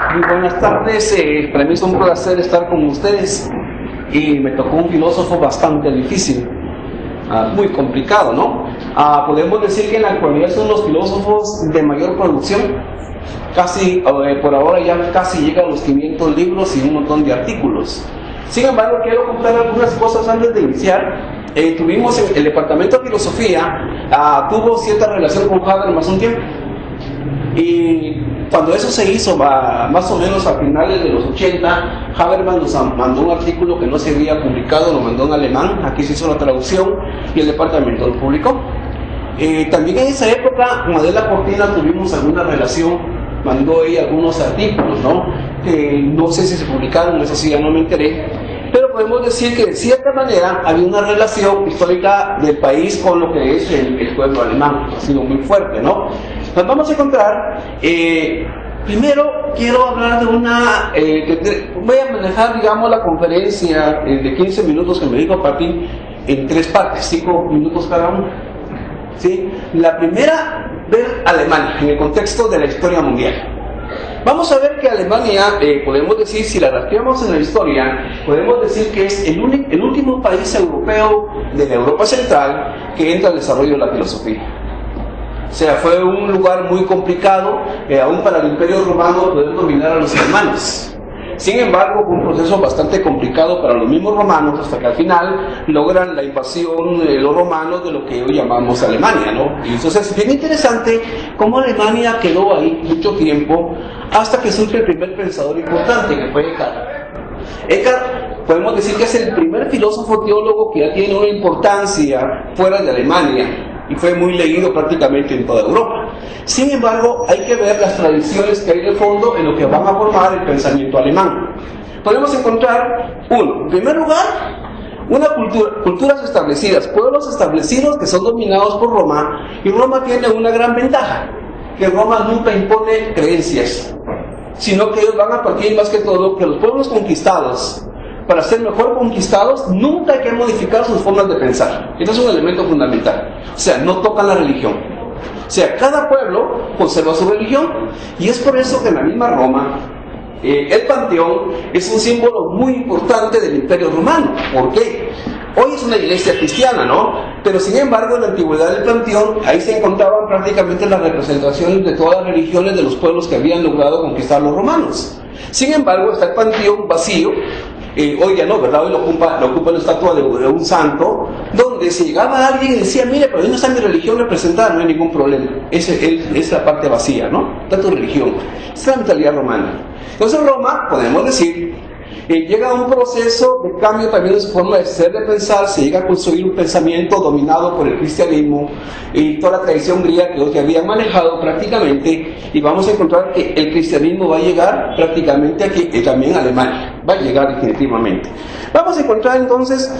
Muy buenas tardes, para mí es un placer estar con ustedes y me tocó un filósofo bastante difícil, muy complicado, ¿no? Podemos decir que en la actualidad son los filósofos de mayor producción, casi, por ahora ya casi llega a los 500 libros y un montón de artículos. Sin embargo, quiero contar algunas cosas antes de iniciar. Tuvimos el departamento de filosofía, tuvo cierta relación con Habermas un tiempo. Y cuando eso se hizo, más o menos a finales de los 80, Habermas nos mandó un artículo que no se había publicado, lo mandó en alemán, aquí se hizo la traducción y el departamento lo publicó. También en esa época, con Adela Cortina tuvimos alguna relación, mandó ella algunos artículos, ¿no? Que no sé si se publicaron, eso sí ya no me enteré, pero podemos decir que de cierta manera había una relación histórica del país con lo que es el pueblo alemán, ha sido muy fuerte, ¿no? Nos vamos a encontrar, primero quiero hablar de una, voy a manejar, digamos, la conferencia de 15 minutos que me dijo Pati en 3 partes, 5 minutos cada uno. ¿Sí? La primera, ver Alemania en el contexto de la historia mundial. Vamos a ver que Alemania, podemos decir, si la rastreamos en la historia, podemos decir que es el último país europeo de la Europa Central que entra al desarrollo de la filosofía. O sea, fue un lugar muy complicado, aún para el Imperio Romano, poder dominar a los alemanes. Sin embargo, fue un proceso bastante complicado para los mismos romanos, hasta que al final logran la invasión de los romanos de lo que hoy llamamos Alemania, ¿no? Y entonces es bien interesante cómo Alemania quedó ahí mucho tiempo, hasta que surge el primer pensador importante, que fue Eckhart. Eckhart, podemos decir que es el primer filósofo teólogo que ya tiene una importancia fuera de Alemania, y fue muy leído prácticamente en toda Europa. Sin embargo, hay que ver las tradiciones que hay de fondo en lo que van a formar el pensamiento alemán. Podemos encontrar, en primer lugar, culturas establecidas, pueblos establecidos que son dominados por Roma, y Roma tiene una gran ventaja, que Roma nunca impone creencias, sino que ellos van a partir más que todo que los pueblos conquistados, para ser mejor conquistados, nunca hay que modificar sus formas de pensar. Este es un elemento fundamental. O sea, no tocan la religión. O sea, cada pueblo conserva su religión, y es por eso que en la misma Roma, el Panteón es un símbolo muy importante del Imperio Romano. ¿Por qué? Hoy es una iglesia cristiana, ¿no? Pero sin embargo, en la antigüedad del Panteón, ahí se encontraban prácticamente las representaciones de todas las religiones de los pueblos que habían logrado conquistar los romanos. Sin embargo, está el Panteón vacío. Hoy ya no, ¿verdad? Hoy lo ocupa la estatua de un santo, donde si llegaba alguien y decía, mire, pero ahí no está mi religión representada, no hay ningún problema. Es la parte vacía, ¿no? Está tu religión. Esa es la mentalidad romana. Entonces Roma, podemos decir, llega a un proceso de cambio también de su forma de ser, de pensar, se llega a construir un pensamiento dominado por el cristianismo y toda la tradición griega que ellos ya habían manejado prácticamente, y vamos a encontrar que el cristianismo va a llegar prácticamente aquí, también a Alemania, va a llegar definitivamente. Vamos a encontrar entonces,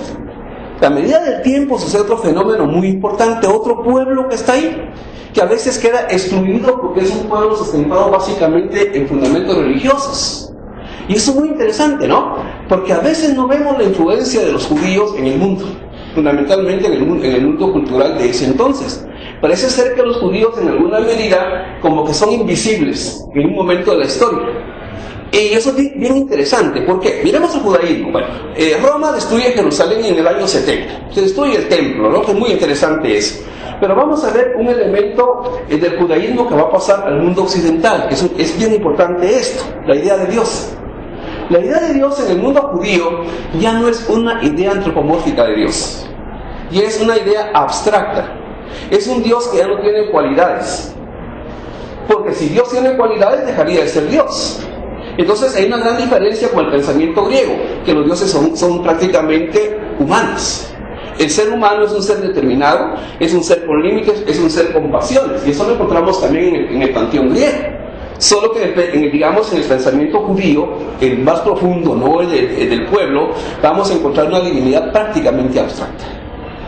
a medida del tiempo sucede otro fenómeno muy importante, otro pueblo que está ahí, que a veces queda excluido porque es un pueblo sustentado básicamente en fundamentos religiosos. Y eso es muy interesante, ¿no? Porque a veces no vemos la influencia de los judíos en el mundo, fundamentalmente en el mundo cultural de ese entonces. Parece ser que los judíos en alguna medida como que son invisibles en un momento de la historia. Y eso es bien interesante, porque miremos el judaísmo. Bueno, Roma destruye Jerusalén en el año 70, se destruye el templo, ¿no? Que es muy interesante eso. Pero vamos a ver un elemento del judaísmo que va a pasar al mundo occidental, que es bien importante esto, la idea de Dios. La idea de Dios en el mundo judío ya no es una idea antropomórfica de Dios, y es una idea abstracta. Es un Dios que ya no tiene cualidades, porque si Dios tiene cualidades dejaría de ser Dios. Entonces hay una gran diferencia con el pensamiento griego, que los dioses son prácticamente humanos. El ser humano es un ser determinado, es un ser con límites, es un ser con pasiones, y eso lo encontramos también en el panteón griego. Solo que digamos en el pensamiento judío, el más profundo, no el del pueblo, vamos a encontrar una divinidad prácticamente abstracta.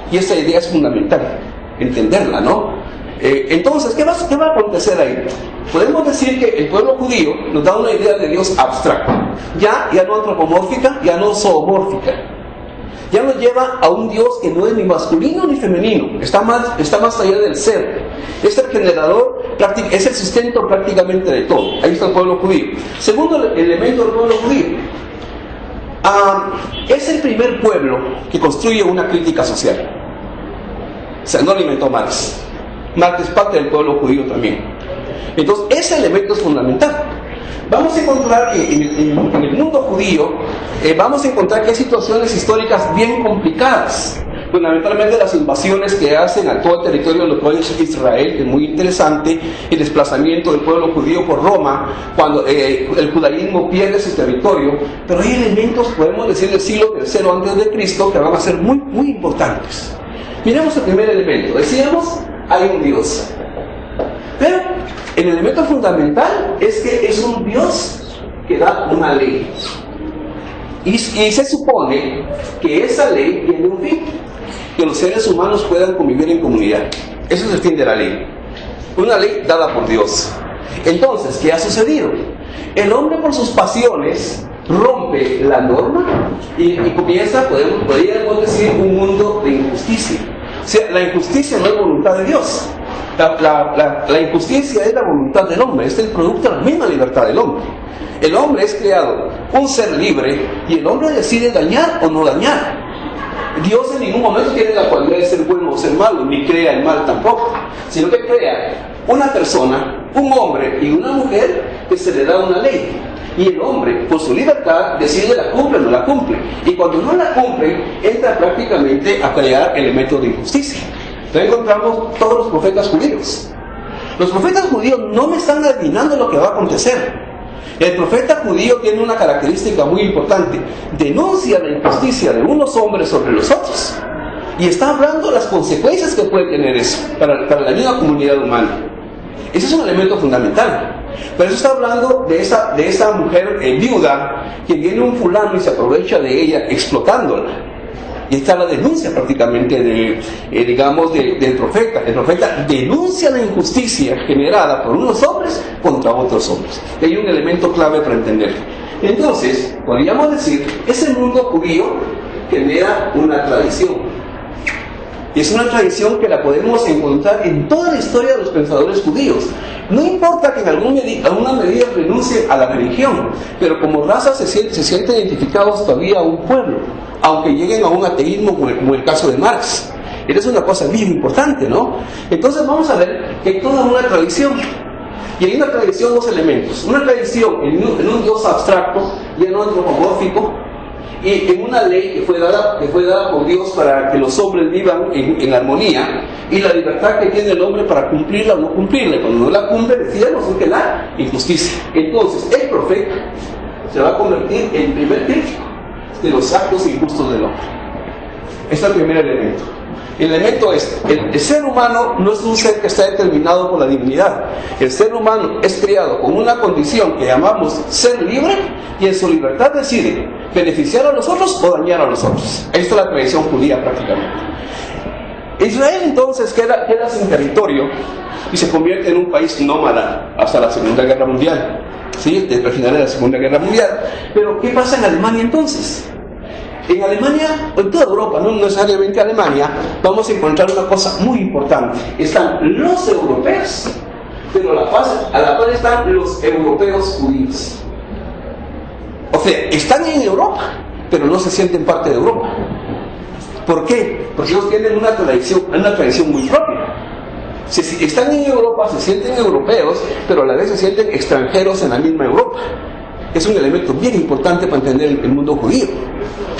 Y esa idea es fundamental, entenderla, ¿no? Entonces, ¿qué va a acontecer ahí? Podemos decir que el pueblo judío nos da una idea de Dios abstracta, ya no antropomórfica, ya no zoomórfica. Ya nos lleva a un Dios que no es ni masculino ni femenino, está más allá del ser. Es el generador, es el sustento prácticamente de todo. Ahí está el pueblo judío. Segundo elemento del pueblo judío. Es el primer pueblo que construye una crítica social. O sea, no lo inventó Marx. Marx es parte del pueblo judío también. Entonces, ese elemento es fundamental. Vamos a encontrar en el mundo judío, vamos a encontrar que hay situaciones históricas bien complicadas. Fundamentalmente las invasiones que hacen a todo el territorio de lo que hoy es Israel, que es muy interesante, el desplazamiento del pueblo judío por Roma, cuando el judaísmo pierde su territorio, pero hay elementos, podemos decir, del siglo III antes de Cristo, que van a ser muy, muy importantes. Miremos el primer elemento. Decíamos, hay un Dios. Pero el elemento fundamental es que es un Dios que da una ley. Y se supone que esa ley tiene un fin, que los seres humanos puedan convivir en comunidad. Ese es el fin de la ley. Una ley dada por Dios. Entonces, ¿qué ha sucedido? El hombre por sus pasiones rompe la norma y comienza, podríamos decir, un mundo de injusticia. O sea, la injusticia no es voluntad de Dios. La injusticia es la voluntad del hombre, es el producto de la misma libertad del hombre. El hombre es creado un ser libre y el hombre decide dañar o no dañar. Dios en ningún momento tiene la cualidad de ser bueno o ser malo, ni crea el mal tampoco, sino que crea una persona, un hombre y una mujer que se le da una ley. Y el hombre, por su libertad, decide la cumple o no la cumple. Y cuando no la cumple, entra prácticamente a crear elementos de injusticia. Entonces encontramos todos los profetas judíos. Los profetas judíos no me están adivinando lo que va a acontecer. El profeta judío tiene una característica muy importante. Denuncia la injusticia de unos hombres sobre los otros. Y está hablando de las consecuencias que puede tener eso para la misma comunidad humana. Ese es un elemento fundamental. Pero eso está hablando de esa mujer viuda que viene un fulano y se aprovecha de ella explotándola. Y está la denuncia prácticamente del profeta. El profeta denuncia la injusticia generada por unos hombres contra otros hombres. Y hay un elemento clave para entenderlo. Entonces, podríamos decir, ese mundo judío genera una tradición. Y es una tradición que la podemos encontrar en toda la historia de los pensadores judíos. No importa que en alguna medida renuncien a la religión, pero como raza se sienten identificados todavía a un pueblo, aunque lleguen a un ateísmo como el caso de Marx. Esa es una cosa bien importante, ¿no? Entonces vamos a ver que hay toda una tradición. Y hay una tradición, dos elementos. Una tradición en un Dios abstracto, ya no antropomórfico, y en una ley que fue dada por Dios para que los hombres vivan en armonía, y la libertad que tiene el hombre para cumplirla o no cumplirla. Cuando no la cumple, decíamos que la injusticia. Entonces, el profeta se va a convertir en el primer crítico de los actos injustos del hombre. Este es el primer elemento. El elemento es, el ser humano no es un ser que está determinado por la divinidad. El ser humano es creado con una condición que llamamos ser libre, y en su libertad decide beneficiar a los otros o dañar a los otros. Ahí está la tradición judía prácticamente. Israel entonces queda sin territorio y se convierte en un país nómada hasta la Segunda Guerra Mundial. ¿Sí? Desde el final de la Segunda Guerra Mundial. Pero ¿qué pasa en Alemania entonces? En Alemania, en toda Europa, no necesariamente Alemania, vamos a encontrar una cosa muy importante. Están los europeos, pero a la par están los europeos judíos. O sea, están en Europa, pero no se sienten parte de Europa. ¿Por qué? Porque ellos tienen una tradición muy propia. Están en Europa, se sienten europeos, pero a la vez se sienten extranjeros en la misma Europa. Es un elemento bien importante para entender el mundo judío.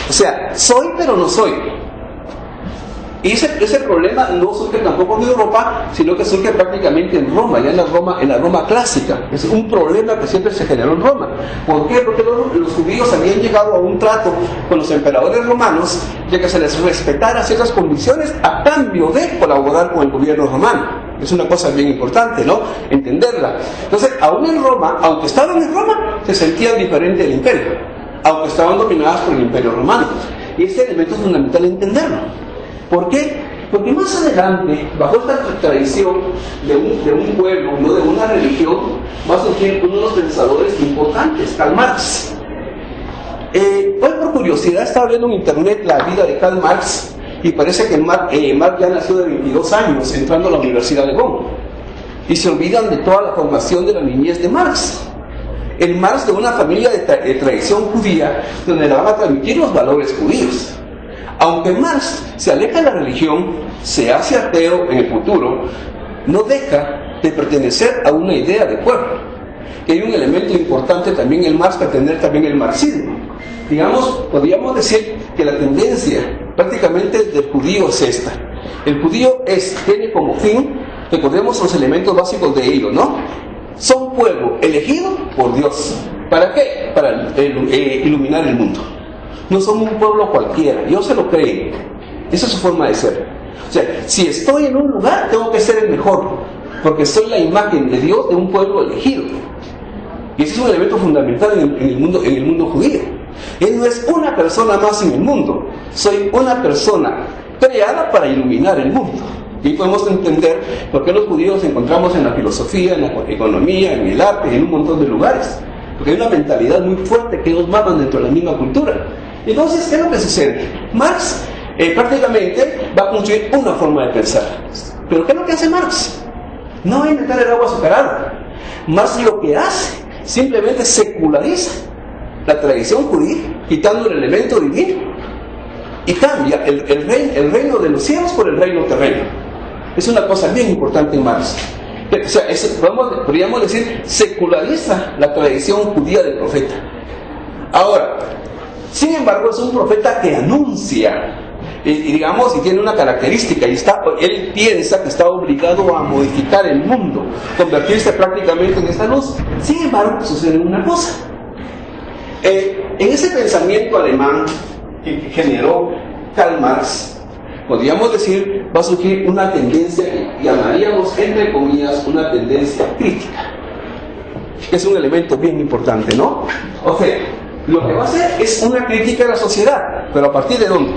O sea, soy pero no soy. Y ese problema no surge tampoco en Europa, sino que surge prácticamente en Roma, ya en la Roma clásica. Es un problema que siempre se generó en Roma. ¿Por qué? Porque los judíos habían llegado a un trato con los emperadores romanos de que se les respetara ciertas condiciones a cambio de colaborar con el gobierno romano. Es una cosa bien importante, ¿no? Entenderla. Entonces, aún en Roma, aunque estaban en Roma, se sentían diferentes del imperio, aunque estaban dominadas por el imperio romano. Y este elemento es fundamental entenderlo. ¿Por qué? Porque más adelante, bajo esta tradición de un pueblo, no de una religión, va a surgir uno de los pensadores importantes, Karl Marx. Hoy por curiosidad estaba viendo en internet la vida de Karl Marx y parece que Marx ya nació de 22 años entrando a la Universidad de Bonn y se olvidan de toda la formación de la niñez de Marx. El Marx de una familia de tradición judía donde le van a transmitir los valores judíos. Aunque Marx se aleja de la religión, se hace ateo en el futuro, no deja de pertenecer a una idea de pueblo. Que hay un elemento importante también en Marx para entender también el marxismo. Digamos, podríamos decir que la tendencia prácticamente del judío es esta. El judío tiene como fin, recordemos los elementos básicos de ello, ¿no? Son pueblo elegido por Dios. ¿Para qué? Para iluminar el mundo. No somos un pueblo cualquiera, Dios se lo cree. Esa es su forma de ser. O sea, si estoy en un lugar, tengo que ser el mejor, porque soy la imagen de Dios de un pueblo elegido. Y ese es un elemento fundamental en el mundo judío. Él no es una persona más en el mundo, soy una persona creada para iluminar el mundo. Y ahí podemos entender por qué los judíos encontramos en la filosofía, en la economía, en el arte, en un montón de lugares. Porque hay una mentalidad muy fuerte que ellos maman dentro de la misma cultura. Entonces, ¿qué es lo que sucede? Marx prácticamente va a construir una forma de pensar. ¿Pero qué es lo que hace Marx? No va a inventar el agua azucarada. Marx lo que hace, simplemente seculariza la tradición judía, quitando el elemento divino, y cambia el reino de los cielos por el reino terreno. Es una cosa bien importante en Marx. O sea, podríamos decir, seculariza la tradición judía del profeta. Ahora, sin embargo, es un profeta que anuncia, y digamos, y tiene una característica, y él piensa que está obligado a modificar el mundo, convertirse prácticamente en esta luz. Sin embargo, sucede una cosa. En ese pensamiento alemán que generó Karl Marx, podríamos decir, va a surgir una tendencia que llamaríamos, entre comillas, una tendencia crítica. Es un elemento bien importante, ¿no? O sea, lo que va a hacer es una crítica a la sociedad, pero ¿a partir de dónde?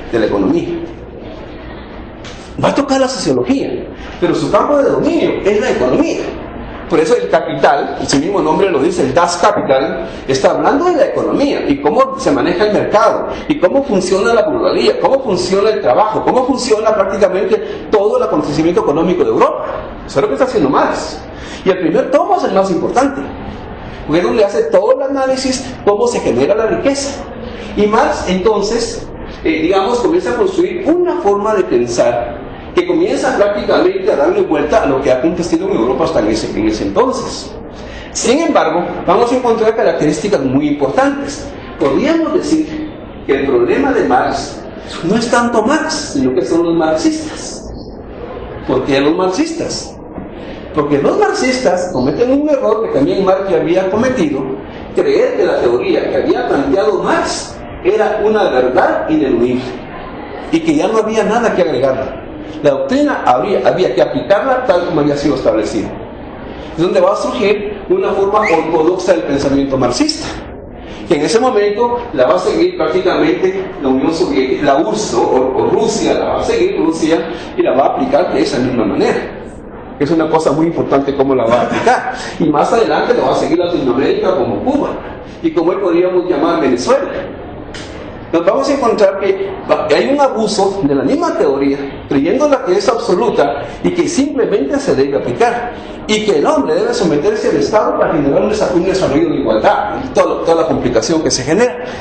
De la economía. Va a tocar la sociología, pero su campo de dominio es la economía. Por eso el Capital, su mismo nombre lo dice, el Das Kapital, está hablando de la economía y cómo se maneja el mercado, y cómo funciona la pluralidad, cómo funciona el trabajo, cómo funciona prácticamente todo el acontecimiento económico de Europa. Eso es lo que está haciendo Marx. Y el primer tomo es el más importante, porque es donde hace todo el análisis, cómo se genera la riqueza. Y Marx entonces, comienza a construir una forma de pensar que comienza prácticamente a darle vuelta a lo que ha acontecido en Europa hasta en ese entonces. Sin embargo, vamos a encontrar características muy importantes. Podríamos decir que el problema de Marx no es tanto Marx, sino que son los marxistas. ¿Por qué los marxistas? Porque los marxistas cometen un error que también Marx ya había cometido, creer que la teoría que había planteado Marx era una verdad ineludible y que ya no había nada que agregarle. La doctrina había que aplicarla tal como había sido establecido. Es donde va a surgir una forma ortodoxa del pensamiento marxista, que en ese momento la va a seguir prácticamente la Unión Soviética, la URSS o Rusia, la va a seguir Rusia y la va a aplicar de esa misma manera. Es una cosa muy importante cómo la va a aplicar. Y más adelante la va a seguir Latinoamérica como Cuba y como hoy podríamos llamar Venezuela. Nos vamos a encontrar que hay un abuso de la misma teoría, creyéndola que es absoluta y que simplemente se debe aplicar, y que el hombre debe someterse al Estado para generar un desarrollo de igualdad, y toda la complicación que se genera.